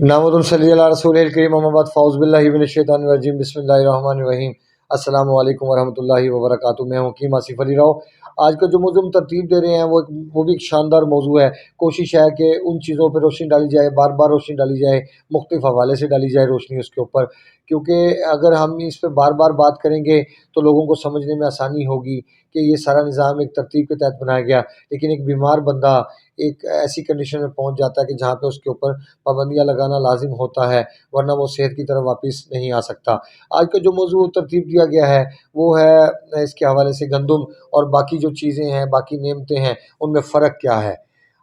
نحمد صلی اللہ رسول الکریم اما بعد فاعوذ باللہ من الشیطان الرجیم بسم اللہ الرحمن الرحیم السلام علیکم ورحمۃ اللہ وبرکاتہ۔ میں ہوں حکیم آصف علی راؤ۔ آج کا جو موضوع ہم ترتیب دے رہے ہیں وہ بھی ایک شاندار موضوع ہے۔ کوشش ہے کہ ان چیزوں پہ روشنی ڈالی جائے، بار بار روشنی ڈالی جائے، مختلف حوالے سے ڈالی جائے روشنی اس کے اوپر، کیونکہ اگر ہم اس پہ بار بار بات کریں گے تو لوگوں کو سمجھنے میں آسانی ہوگی کہ یہ سارا نظام ایک ترتیب کے تحت بنایا گیا، لیکن ایک بیمار بندہ ایک ایسی کنڈیشن میں پہنچ جاتا ہے کہ جہاں پہ اس کے اوپر پابندیاں لگانا لازم ہوتا ہے، ورنہ وہ صحت کی طرف واپس نہیں آ سکتا۔ آج کا جو موضوع ترتیب دیا گیا ہے وہ ہے اس کے حوالے سے گندم اور باقی جو چیزیں ہیں، باقی نعمتیں ہیں، ان میں فرق کیا ہے۔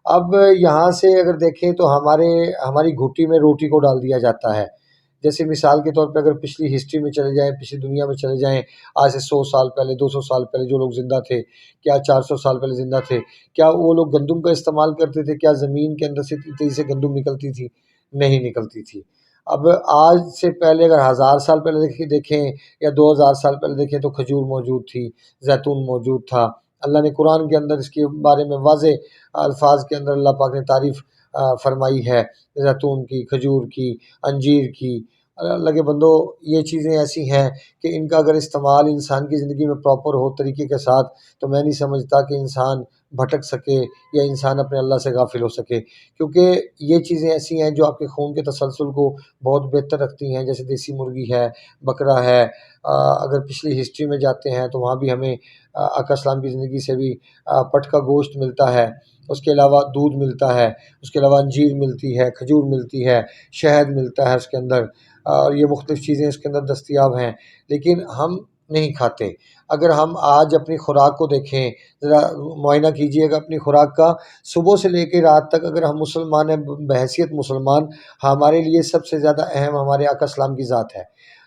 اب یہاں سے اگر دیکھیں تو ہماری گھٹی میں روٹی کو ڈال دیا جاتا ہے۔ جیسے مثال کے طور پہ اگر پچھلی ہسٹری میں چلے جائیں، پچھلی دنیا میں چلے جائیں، آج سے 100 سال پہلے، 200 سال پہلے جو لوگ زندہ تھے، کیا 400 سال پہلے زندہ تھے، کیا وہ لوگ گندم کا استعمال کرتے تھے؟ کیا زمین کے اندر سے تیزی سے گندم نکلتی تھی؟ نہیں نکلتی تھی۔ اب آج سے پہلے اگر 1000 سال پہلے دیکھیں یا 2000 سال پہلے دیکھیں تو کھجور موجود تھی، زیتون موجود تھا۔ اللہ نے قرآن کے اندر اس کے بارے میں واضح الفاظ کے اندر اللہ پاک نے تعریف فرمائی ہے زیتون کی، کھجور کی، انجیر کی۔ اللہ کے بندو، یہ چیزیں ایسی ہیں کہ ان کا اگر استعمال انسان کی زندگی میں پراپر ہو طریقے کے ساتھ تو میں نہیں سمجھتا کہ انسان بھٹک سکے یا انسان اپنے اللہ سے غافل ہو سکے، کیونکہ یہ چیزیں ایسی ہیں جو آپ کے خون کے تسلسل کو بہت بہتر رکھتی ہیں، جیسے دیسی مرغی ہے، بکرا ہے۔ اگر پچھلی ہسٹری میں جاتے ہیں تو وہاں بھی ہمیں آقا اسلام کی زندگی سے بھی پٹ کا گوشت ملتا ہے، اس کے علاوہ دودھ ملتا ہے، اس کے علاوہ انجیر ملتی ہے، کھجور ملتی ہے، شہد ملتا ہے اس کے اندر، اور یہ مختلف چیزیں اس کے اندر دستیاب ہیں، لیکن ہم نہیں کھاتے۔ اگر ہم آج اپنی خوراک کو دیکھیں، ذرا معائنہ کیجئے گا اپنی خوراک کا، صبح سے لے کے رات تک اگر ہم مسلمان ہیں، بحیثیت مسلمان، ہمارے لیے سب سے زیادہ اہم ہمارے آقا اسلام کی ذات ہے۔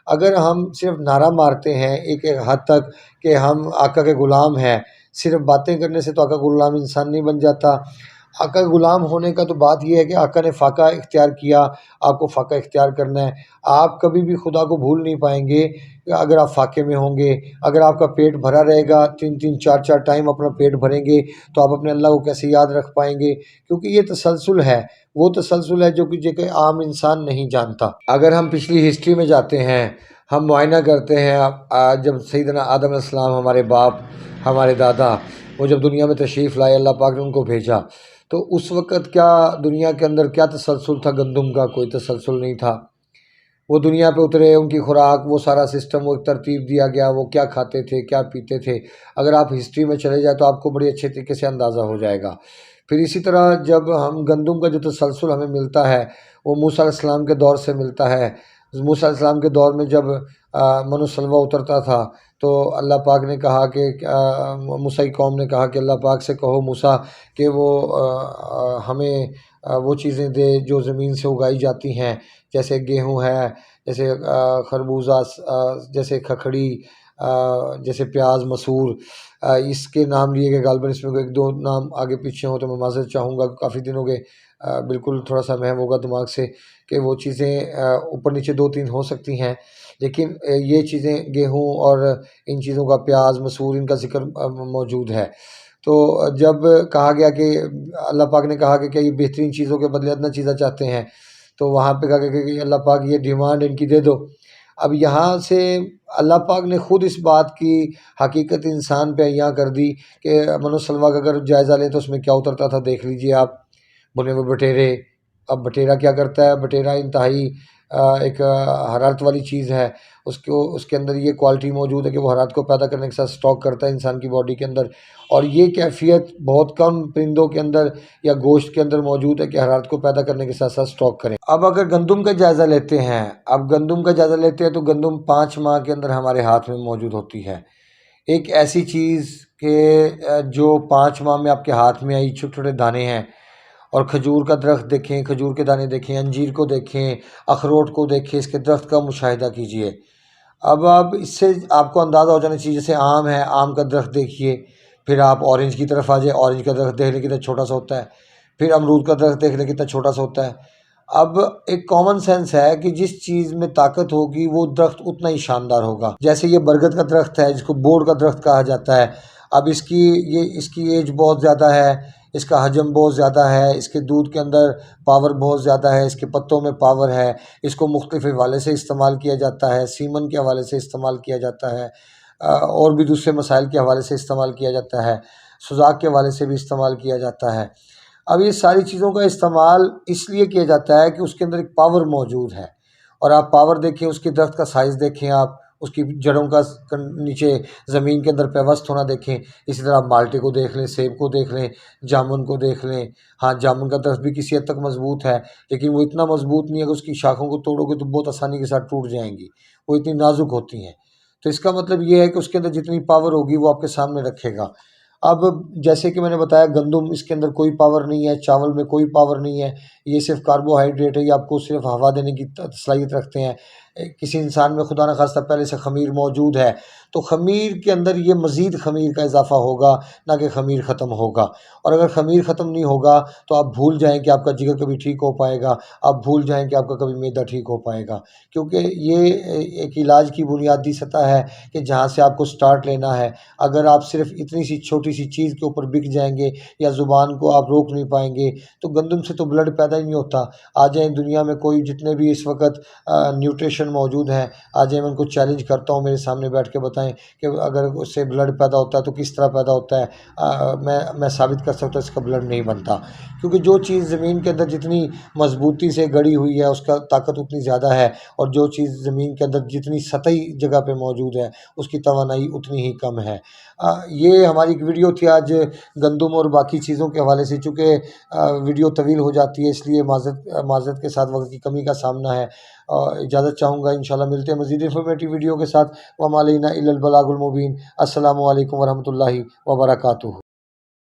اگر ہم صرف نعرہ مارتے ہیں ایک حد تک کہ ہم آقا کے غلام ہیں، صرف باتیں کرنے سے تو آقا کا غلام انسان نہیں بن جاتا۔ آقا کا غلام ہونے کا تو بات یہ ہے کہ آقا نے فاقہ اختیار کیا، آپ کو فاقہ اختیار کرنا ہے۔ آپ کبھی بھی خدا کو بھول نہیں پائیں گے اگر آپ فاقے میں ہوں گے۔ اگر آپ کا پیٹ بھرا رہے گا، 3 4 ٹائم اپنا پیٹ بھریں گے تو آپ اپنے اللہ کو کیسے یاد رکھ پائیں گے؟ کیونکہ یہ تسلسل ہے، وہ تسلسل ہے جو کہ عام انسان نہیں جانتا۔ اگر ہم پچھلی ہسٹری میں جاتے ہیں، ہم معائنہ کرتے ہیں، جب سیدنا آدم علیہ السلام، ہمارے باپ، ہمارے دادا، وہ جب دنیا میں تشریف لائے، اللہ پاک نے ان کو بھیجا، تو اس وقت کیا دنیا کے اندر کیا تسلسل تھا؟ گندم کا کوئی تسلسل نہیں تھا۔ وہ دنیا پہ اترے، ان کی خوراک، وہ سارا سسٹم، وہ ایک ترتیب دیا گیا، وہ کیا کھاتے تھے، کیا پیتے تھے۔ اگر آپ ہسٹری میں چلے جائیں تو آپ کو بڑی اچھے طریقے سے اندازہ ہو جائے گا۔ پھر اسی طرح جب ہم گندم کا جو تسلسل ہمیں ملتا ہے وہ موسیٰ علیہ السلام کے دور سے ملتا ہے۔ موسیٰ علیہ السلام کے دور میں جب من و سلوہ اترتا تھا تو اللہ پاک نے کہا کہ موسیٰ کی قوم نے کہا کہ اللہ پاک سے کہو موسیٰ کہ وہ ہمیں وہ چیزیں دے جو زمین سے اگائی جاتی ہیں، جیسے گیہوں ہے، جیسے خربوزہ، جیسے کھکھڑی، جیسے پیاز، مسور۔ اس کے نام لیے گئے، غالباً اس میں 1 2 نام آگے پیچھے ہوں تو میں معذرت چاہوں گا، کافی دنوں کے بالکل تھوڑا سا محو ہوگا دماغ سے کہ وہ چیزیں اوپر نیچے 2 3 ہو سکتی ہیں، لیکن یہ چیزیں گیہوں اور ان چیزوں کا، پیاز، مسور، ان کا ذکر موجود ہے۔ تو جب کہا گیا کہ اللہ پاک نے کہا کہ کیا یہ بہترین چیزوں کے بدلے ادنیٰ چیزیں چاہتے ہیں، تو وہاں پہ کہا کہ اللہ پاک یہ ڈیمانڈ ان کی دے دو۔ اب یہاں سے اللہ پاک نے خود اس بات کی حقیقت انسان پہ عیاں کر دی کہ من و سلوہ کا اگر جائزہ لیں تو اس میں کیا اترتا تھا، دیکھ لیجئے آپ، بنے ہوئے بٹیرے۔ اب بٹیرا کیا کرتا ہے؟ بٹیرا انتہائی ایک حرارت والی چیز ہے، اس کے اندر یہ کوالٹی موجود ہے کہ وہ حرارت کو پیدا کرنے کے ساتھ اسٹاک کرتا ہے انسان کی باڈی کے اندر، اور یہ کیفیت بہت کم پرندوں کے اندر یا گوشت کے اندر موجود ہے کہ حرارت کو پیدا کرنے کے ساتھ ساتھ اسٹاک کریں۔ اب اگر گندم کا جائزہ لیتے ہیں تو گندم 5 ماہ کے اندر ہمارے ہاتھ میں موجود ہوتی ہے۔ ایک ایسی چیز کہ جو 5 ماہ میں آپ کے ہاتھ میں آئی، چھوٹے چھوٹے دانے ہیں۔ اور کھجور کا درخت دیکھیں، کھجور کے دانے دیکھیں، انجیر کو دیکھیں، اخروٹ کو دیکھیں، اس کے درخت کا مشاہدہ کیجئے۔ اب آپ اس سے آپ کو اندازہ ہو جانا چاہیے، جیسے آم ہے، آم کا درخت دیکھیے، پھر آپ اورنج کی طرف آ جائیں، اورنج کا درخت دیکھ لیں کتنا چھوٹا سا ہوتا ہے، پھر امرود کا درخت دیکھ لیں کتنا چھوٹا سا ہوتا ہے۔ اب ایک کامن سینس ہے کہ جس چیز میں طاقت ہوگی وہ درخت اتنا ہی شاندار ہوگا۔ جیسے یہ برگد کا درخت ہے جس کو بورڈ کا درخت کہا جاتا ہے، اب اس کی ایج بہت زیادہ ہے، اس کا حجم بہت زیادہ ہے، اس کے دودھ کے اندر پاور بہت زیادہ ہے، اس کے پتوں میں پاور ہے، اس کو مختلف حوالے سے استعمال کیا جاتا ہے، سیمن کے حوالے سے استعمال کیا جاتا ہے، اور بھی دوسرے مسائل کے حوالے سے استعمال کیا جاتا ہے، سوزاک کے حوالے سے بھی استعمال کیا جاتا ہے۔ اب یہ ساری چیزوں کا استعمال اس لیے کیا جاتا ہے کہ اس کے اندر ایک پاور موجود ہے، اور آپ پاور دیکھیں، اس کی درخت کا سائز دیکھیں، آپ اس کی جڑوں کا نیچے زمین کے اندر پیوست ہونا دیکھیں۔ اسی طرح آپ مالٹے کو دیکھ لیں، سیب کو دیکھ لیں، جامن کو دیکھ لیں۔ ہاں، جامن کا درخت بھی کسی حد تک مضبوط ہے، لیکن وہ اتنا مضبوط نہیں ہے کہ اس کی شاخوں کو توڑو گے تو بہت آسانی کے ساتھ ٹوٹ جائیں گی، وہ اتنی نازک ہوتی ہیں۔ تو اس کا مطلب یہ ہے کہ اس کے اندر جتنی پاور ہوگی وہ آپ کے سامنے رکھے گا۔ اب جیسے کہ میں نے بتایا، گندم اس کے اندر کوئی پاور نہیں ہے، چاول میں کوئی پاور نہیں ہے، یہ صرف کاربوہائیڈریٹ ہے، یہ آپ کو صرف ہوا دینے کی صلاحیت رکھتے ہیں۔ کسی انسان میں خدا نخواستہ پہلے سے خمیر موجود ہے، تو خمیر کے اندر یہ مزید خمیر کا اضافہ ہوگا، نہ کہ خمیر ختم ہوگا۔ اور اگر خمیر ختم نہیں ہوگا تو آپ بھول جائیں کہ آپ کا جگر کبھی ٹھیک ہو پائے گا، آپ بھول جائیں کہ آپ کا کبھی معدہ ٹھیک ہو پائے گا، کیونکہ یہ ایک علاج کی بنیادی سطح ہے کہ جہاں سے آپ کو سٹارٹ لینا ہے۔ اگر آپ صرف اتنی سی چھوٹی سی چیز کے اوپر بک جائیں گے یا زبان کو آپ روک نہیں پائیں گے تو گندم سے تو بلڈ پیدا ہی نہیں ہوتا۔ آ جائیں دنیا میں کوئی جتنے بھی اس وقت نیوٹریشن موجود ہیں، آ جائیں، میں ان کو چیلنج کرتا ہوں، میرے سامنے بیٹھ کے بتائیں کہ اگر اس سے بلڈ پیدا ہوتا ہے تو کس طرح پیدا ہوتا ہے۔ میں ثابت کر سکتا ہوں اس کا بلڈ نہیں بنتا، کیونکہ جو چیز زمین کے اندر جتنی مضبوطی سے گڑی ہوئی ہے اس کا طاقت اتنی زیادہ ہے، اور جو چیز زمین کے اندر جتنی سطحی جگہ پہ موجود ہے اس کی توانائی اتنی ہی کم ہے۔ یہ ہماری ایک ویڈیو تھی آج گندم اور باقی چیزوں کے حوالے سے، چونکہ ویڈیو طویل ہو جاتی ہے، اس لیے معذرت کے ساتھ وقت کی کمی کا سامنا ہے۔ اجازت چاہوں گا، انشاءاللہ ملتے ہیں مزید انفارمیٹیو ویڈیو کے ساتھ۔ وما علینا الا البلاغ المبین۔ السلام علیکم ورحمۃ اللہ وبرکاتہ۔